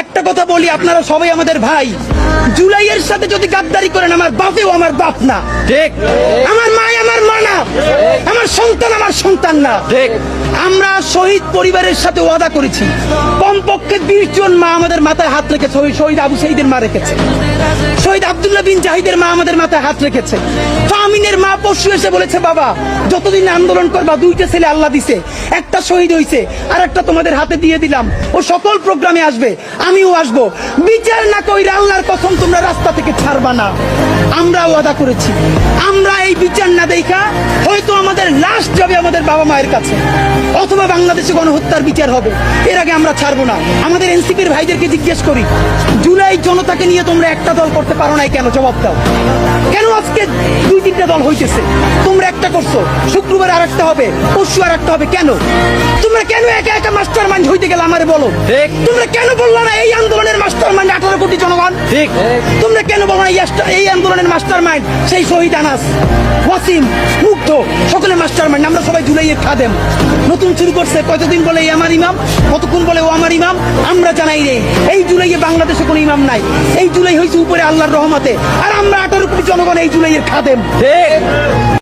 একটা কথা বলি, আপনারা সবাই আমাদের ভাই। জুলাইয়ের সাথে যদি গাদ্দারি করেন, আমার বাপেও আমার বাপ না, ঠিক। আমার মা আমার মা না, আমার সন্তান আমার সন্তান না, ঠিক। আমরা শহীদ পরিবারের সাথে ওয়াদা করেছি, কমপক্ষে 20 জন মা আমাদের মাথায় হাত রেখেছে। শহীদ আবু সাঈদের মা রেখেছে, শহীদ আব্দুল্লাহ বিন জাহিদের মা আমাদের মাথায় হাত রেখেছে। ফামিনের মা পরশু এসে বলেছে, বাবা যতদিন আন্দোলন করবা, 2টা ছেলে আল্লাহ দিছে, একটা শহীদ হইছে আর একটা তোমাদের হাতে দিয়ে দিলাম, ও সকল প্রোগ্রামে আসবে, আমিও আসবো। বিচার না কইরা আল্লাহর কসম তোমরা রাস্তা থেকে ছাড়বা না। আমরা ওয়াদা করেছি, আমরা এই বিচার না দেখা হয়তো আমাদের লাশ যাবে আমাদের বাবা মায়ের কাছে, অথবা বাংলাদেশে গণহত্যার বিচার হবে, এর আগে আমরা ছাড়বো না। আমাদের এনসিপির ভাইদেরকে জিজ্ঞেস করি, জুলাই জনতাকে নিয়ে তোমরা একটা দল করতে পারো নাই কেন? জবাব দাও। কেন আজকে 2-3টা দল হইতেছে? তোমরা একটা করছো, শুক্রবার আর একটা হবে, পরশু আর একটা হবে, কেন? তোমরা কেন একা একা মাস্টার মাইন্ড হইতে গেলে আমারে বলো। ঠিক। তোমরা কেন বললো না এই আন্দোলনের মাস্টার মাইন্ড 18 কোটি জনগণ? ঠিক। তোমরা কেন বলো না এই আন্দোলনের মাস্টার মাইন্ড সেই শহীদ আনাস, ওয়াসিম, মুগ্ধ, সকলে মাস্টার মাইন্ড? আমরা সবাই জুলাইয়ের খাদেম। নতুন শুরু করছে, কতদিন বলে এই আমার ইমাম, কতক্ষণ বলে ও আমার ইমাম, আমরা জানাই নেই। এই জুলাইয়ে বাংলাদেশে কোনো ইমাম নাই, এই জুলাই হয়েছে উপরে আল্লাহর রহমতে, আর আমরা 18 কোটি জনগণ এই জুলাইয়ের খাদেম। ঠিক।